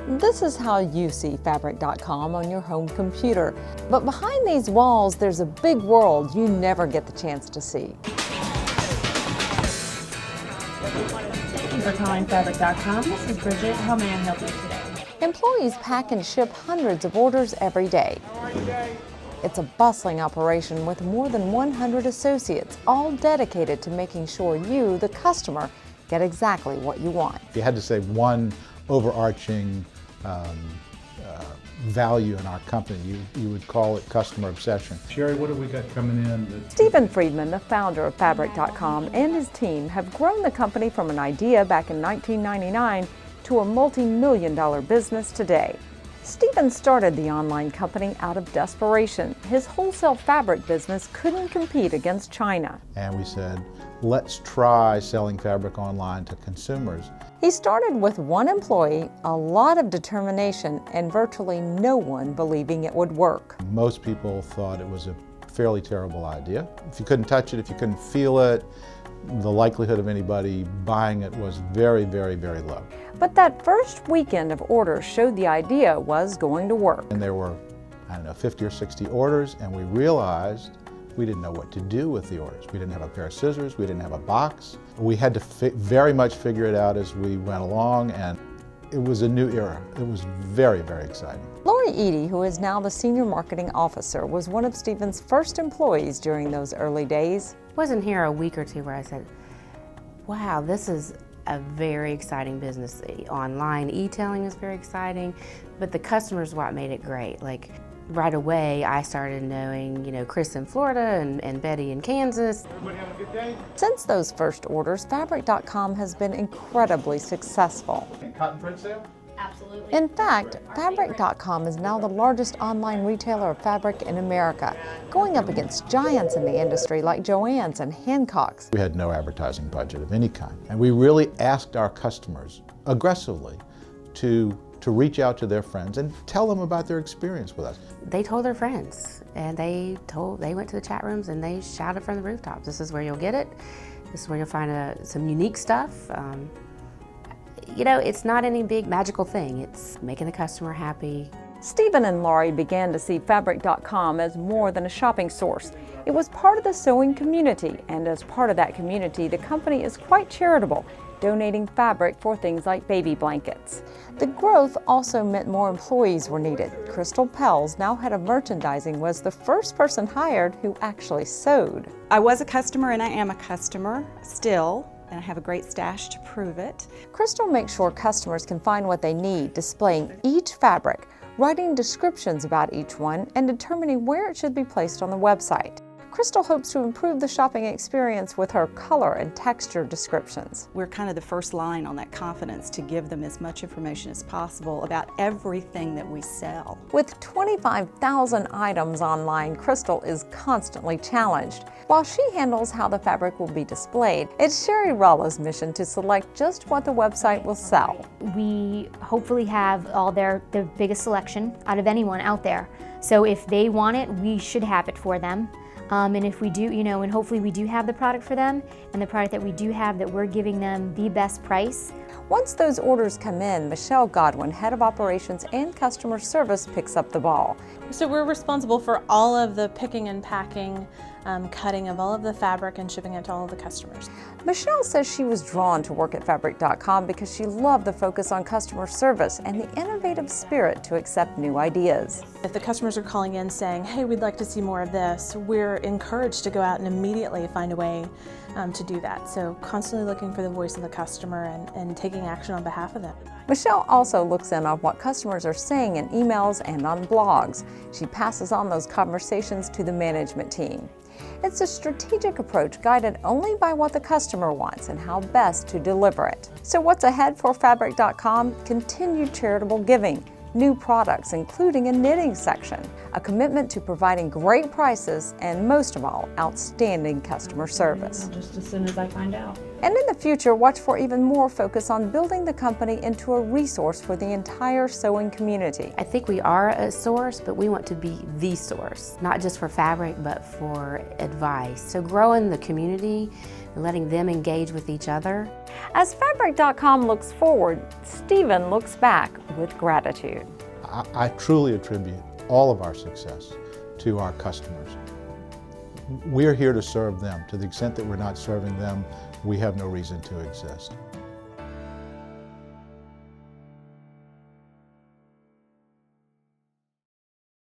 This is how you see Fabric.com on your home computer. But behind these walls, there's a big world you never get the chance to see. Thank you for calling Fabric.com. This is Bridget. How may I help you today? Employees pack and ship hundreds of orders every day. It's a bustling operation with more than 100 associates, all dedicated to making sure you, the customer, get exactly what you want. If you had to say one overarching value in our company, you would call it customer obsession. Sherry, what have we got coming in? Stephen Friedman, the founder of Fabric.com, and his team have grown the company from an idea back in 1999 to a multi-million-dollar business today. Stephen started the online company out of desperation. His wholesale fabric business couldn't compete against China. And we said, let's try selling fabric online to consumers. He started with one employee, a lot of determination, and virtually no one believing it would work. Most people thought it was a fairly terrible idea. If you couldn't touch it, if you couldn't feel it, the likelihood of anybody buying it was very, very, very low. But that first weekend of orders showed the idea was going to work. And there were, 50 or 60 orders, and we realized we didn't know what to do with the orders. We didn't have a pair of scissors, we didn't have a box. We had to very much figure it out as we went along, and it was a new era. It was very, very exciting. Lori Edie, who is now the Senior Marketing Officer, was one of Stephen's first employees during those early days. Wasn't here a week or two where I said, wow, this is a very exciting business. Online e-tailing is very exciting, but the customers what made it great. Like right away I started knowing, Chris in Florida and Betty in Kansas. Everybody have a good day? Since those first orders, Fabric.com has been incredibly successful. Cotton print sale? Absolutely. In fact, Fabric.com is now the largest online retailer of fabric in America, going up against giants in the industry like Joann's and Hancock's. We had no advertising budget of any kind, and we really asked our customers aggressively to reach out to their friends and tell them about their experience with us. They told their friends, and they went to the chat rooms and they shouted from the rooftops, this is where you'll get it, this is where you'll find some unique stuff. It's not any big magical thing. It's making the customer happy. Stephen and Laurie began to see Fabric.com as more than a shopping source. It was part of the sewing community, and as part of that community, the company is quite charitable, donating fabric for things like baby blankets. The growth also meant more employees were needed. Crystal Pells, now head of merchandising, was the first person hired who actually sewed. I was a customer and I am a customer still, and I have a great stash to prove it. Crystal makes sure customers can find what they need, displaying each fabric, writing descriptions about each one, and determining where it should be placed on the website. Crystal hopes to improve the shopping experience with her color and texture descriptions. We're kind of the first line on that confidence to give them as much information as possible about everything that we sell. With 25,000 items online, Crystal is constantly challenged. While she handles how the fabric will be displayed, it's Sherry Rolla's mission to select just what the website will sell. We hopefully have all the biggest selection out of anyone out there. So if they want it, we should have it for them. And if we do, and hopefully we do have the product for them, and the product that we do have, that we're giving them the best price. Once those orders come in, Michelle Godwin, head of operations and customer service, picks up the ball. So we're responsible for all of the picking and packing, cutting of all of the fabric and shipping it to all of the customers. Michelle says she was drawn to work at Fabric.com because she loved the focus on customer service and the innovative spirit to accept new ideas. If the customers are calling in saying, hey, we'd like to see more of this, we're encouraged to go out and immediately find a way to do that. So constantly looking for the voice of the customer and taking action on behalf of them. Michelle also looks in on what customers are saying in emails and on blogs. She passes on those conversations to the management team. It's a strategic approach guided only by what the customer wants and how best to deliver it. So what's ahead for Fabric.com? Continued charitable giving, new products including a knitting section, a commitment to providing great prices, and most of all, outstanding customer service. Just as soon as I find out. And in the future, watch for even more focus on building the company into a resource for the entire sewing community. I think we are a source, but we want to be the source, not just for fabric, but for advice. So growing the community, letting them engage with each other. As Fabric.com looks forward, Stephen looks back with gratitude. I truly attribute all of our success to our customers. We're here to serve them. To the extent that we're not serving them, we have no reason to exist.